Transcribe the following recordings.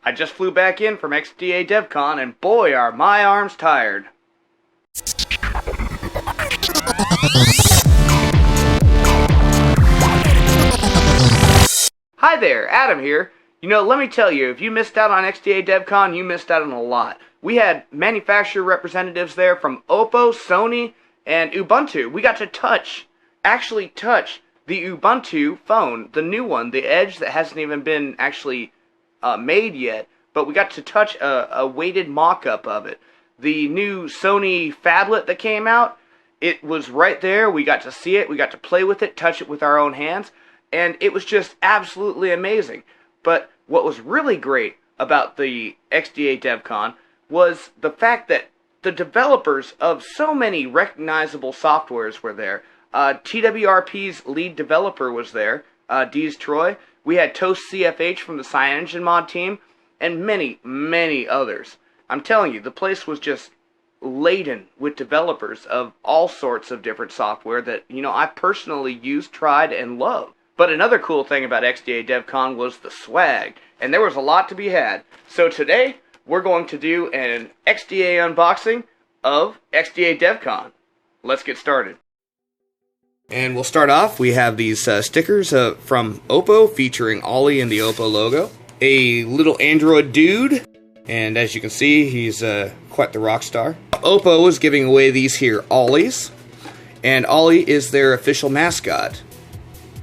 I just flew back in from XDA DevCon, and boy are my arms tired. Hi there, Adam here. You know, let me tell you, if you missed out on XDA DevCon, you missed out on a lot. We had manufacturer representatives there from Oppo, Sony, and Ubuntu. We got to actually touch the Ubuntu phone, the new one, the Edge that hasn't even been actually made yet, but we got to touch a weighted mock-up of it. The new Sony phablet that came out, it was right there. We got to see it, we got to play with it, touch it with our own hands, and it was just absolutely amazing. But what was really great about the XDA DevCon was the fact that the developers of so many recognizable softwares were there. TWRP's lead developer was there, Deez Troy. We had Toast CFH from the CyanogenMod team, and many, many others. I'm telling you, the place was just laden with developers of all sorts of different software that, you know, I personally used, tried, and loved. But another cool thing about XDA DevCon was the swag, and there was a lot to be had. So today, we're going to do an XDA unboxing of XDA DevCon. Let's get started. And we'll start off, we have these stickers from Oppo featuring Ollie and the Oppo logo. A little Android dude, and as you can see, he's quite the rock star. Oppo is giving away these here Ollies, and Ollie is their official mascot.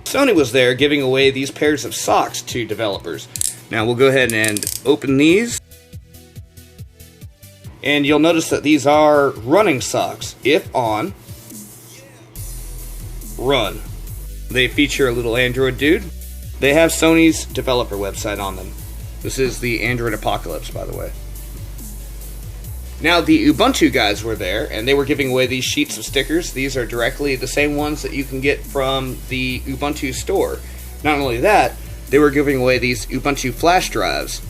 Sony was there giving away these pairs of socks to developers. Now we'll go ahead and open these. And you'll notice that these are running socks. If on, run. They feature a little Android dude. They have Sony's developer website on them. This is the Android apocalypse, by the way. Now, the Ubuntu guys were there, and they were giving away these sheets of stickers. These are directly the same ones that you can get from the Ubuntu store. Not only that, they were giving away these Ubuntu flash drives.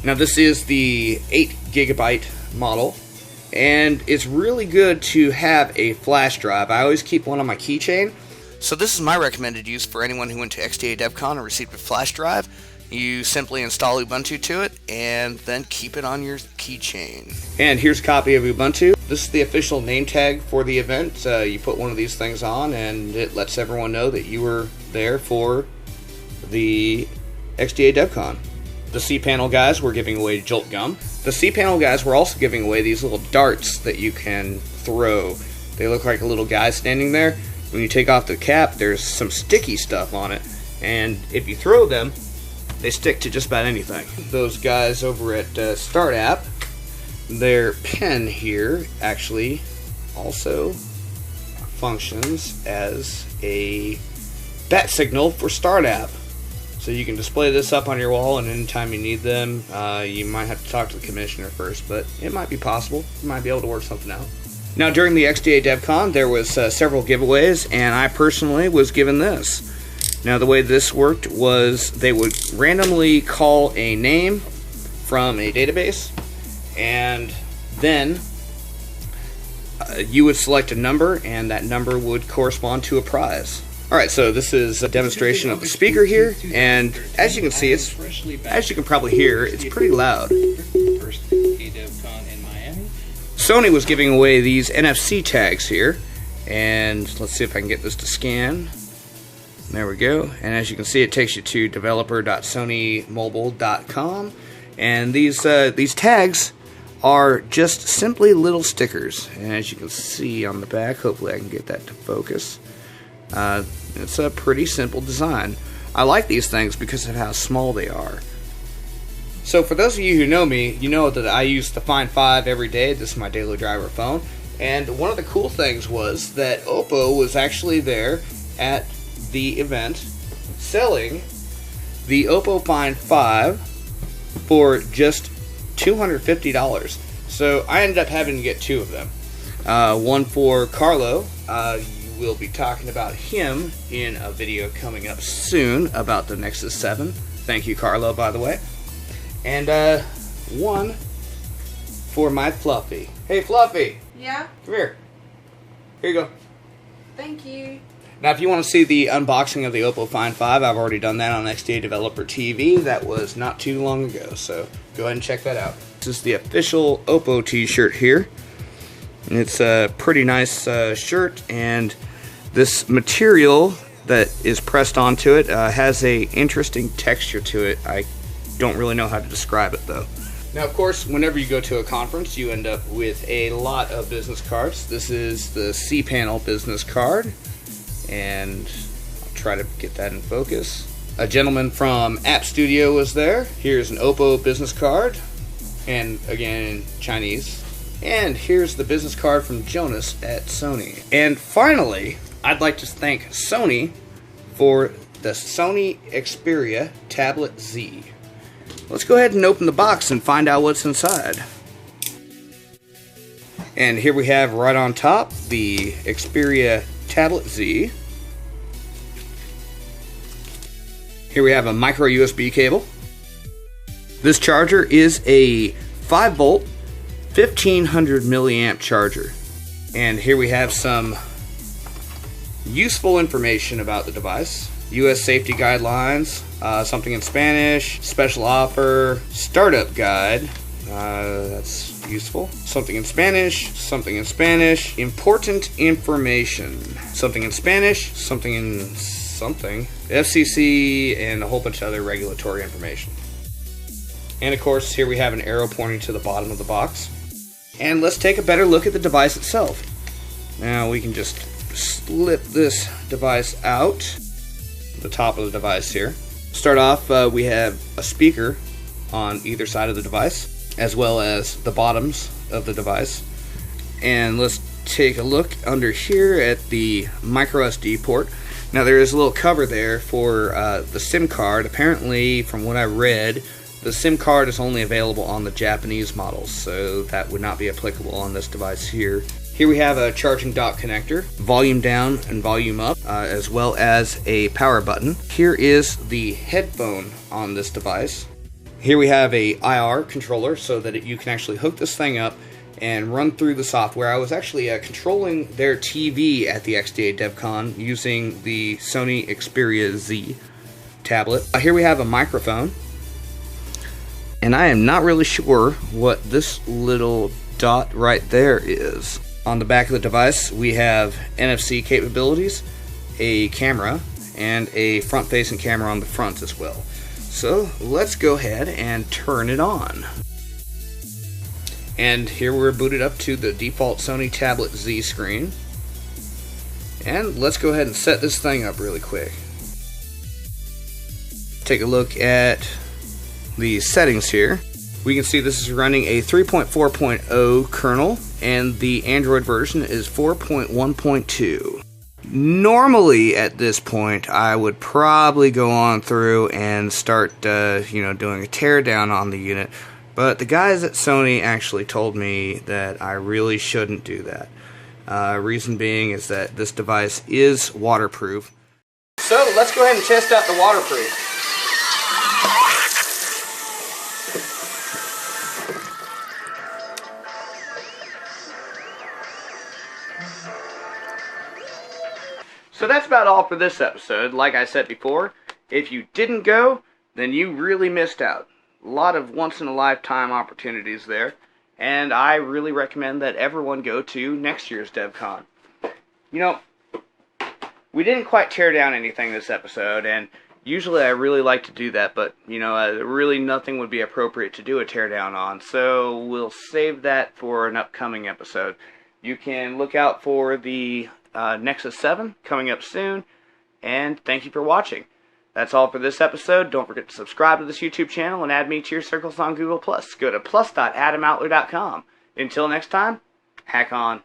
Now, this is the 8GB model, and it's really good to have a flash drive. I always keep one on my keychain. So this is my recommended use for anyone who went to XDA DevCon and received a flash drive. You simply install Ubuntu to it, and then keep it on your keychain. And here's a copy of Ubuntu. This is the official name tag for the event. You put one of these things on, and it lets everyone know that you were there for the XDA DevCon. The cPanel guys were giving away Jolt Gum. The cPanel guys were also giving away these little darts that you can throw. They look like a little guy standing there. When you take off the cap, there's some sticky stuff on it, and if you throw them, they stick to just about anything. Those guys over at StartApp, their pen here actually also functions as a bat signal for StartApp. So you can display this up on your wall, and anytime you need them, you might have to talk to the commissioner first, but it might be possible. You might be able to work something out. Now, during the XDA DevCon, there was several giveaways, and I personally was given this. Now, the way this worked was they would randomly call a name from a database, and then you would select a number, and that number would correspond to a prize. Alright, so this is a demonstration of the speaker here, and as you can see, as you can probably hear, it's pretty loud. Sony was giving away these Nfc tags here, and let's see if I can get this to scan. There we go, and as you can see, it takes you to developer.sonymobile.com, and these tags are just simply little stickers, and as you can see on the back, hopefully I can get that to focus. It's a pretty simple design. I like these things because of how small they are. So for those of you who know me, you know that I use the Find 5 every day. This is my daily driver phone, and one of the cool things was that Oppo was actually there at the event selling the Oppo Find 5 for just $250. So I ended up having to get two of them. One for Carlo. We'll be talking about him in a video coming up soon about the Nexus 7. Thank you, Carlo, by the way. And one for my Fluffy. Hey, Fluffy. Yeah? Come here. Here you go. Thank you. Now, if you want to see the unboxing of the Oppo Find 5, I've already done that on XDA Developer TV. That was not too long ago, so go ahead and check that out. This is the official Oppo t-shirt here. It's a pretty nice shirt, and this material that is pressed onto it has a interesting texture to it. I don't really know how to describe it, though. Now, of course, whenever you go to a conference, you end up with a lot of business cards. This is the C-panel business card, and I'll try to get that in focus. A gentleman from App Studio was there. Here's an Oppo business card, and again, Chinese. And here's the business card from Jonas at Sony. And finally, I'd like to thank Sony for the Sony Xperia Tablet Z. Let's go ahead and open the box and find out what's inside. And here we have right on top the Xperia Tablet Z. Here we have a micro USB cable. This charger is a 5-volt, 1500 milliamp charger. And here we have some useful information about the device. US safety guidelines, something in Spanish, special offer, startup guide, that's useful, something in Spanish, important information, something in Spanish, something in something, FCC, and a whole bunch of other regulatory information. And of course, here we have an arrow pointing to the bottom of the box. And let's take a better look at the device itself. Now we can just slip this device out. The top of the device here. Start off, we have a speaker on either side of the device, as well as the bottoms of the device. And let's take a look under here at the micro SD port. Now there is a little cover there for the SIM card. Apparently, from what I read, the SIM card is only available on the Japanese models, so that would not be applicable on this device here. Here we have a charging dock connector, volume down and volume up, as well as a power button. Here is the headphone on this device. Here we have a IR controller so that you can actually hook this thing up and run through the software. I was actually controlling their TV at the XDA DevCon using the Sony Xperia Z tablet. Here we have a microphone, and I am not really sure what this little dot right there is. On the back of the device, we have NFC capabilities, a camera, and a front-facing camera on the front as well. So let's go ahead and turn it on. And here we're booted up to the default Sony Tablet Z screen. And let's go ahead and set this thing up really quick. Take a look at the settings here. We can see this is running a 3.4.0 kernel, and the Android version is 4.1.2. Normally at this point I would probably go on through and start doing a teardown on the unit, but the guys at Sony actually told me that I really shouldn't do that. Reason being is that this device is waterproof. So let's go ahead and test out the waterproof. So that's about all for this episode. Like I said before, if you didn't go, then you really missed out. A lot of once-in-a-lifetime opportunities there, and I really recommend that everyone go to next year's DevCon. You know, we didn't quite tear down anything this episode, and usually I really like to do that, but, really nothing would be appropriate to do a teardown on, so we'll save that for an upcoming episode. You can look out for the Nexus 7 coming up soon, and thank you for watching. That's all for this episode. Don't forget to subscribe to this YouTube channel and add me to your circles on Google+. Go to plus.adamoutler.com. Until next time, hack on.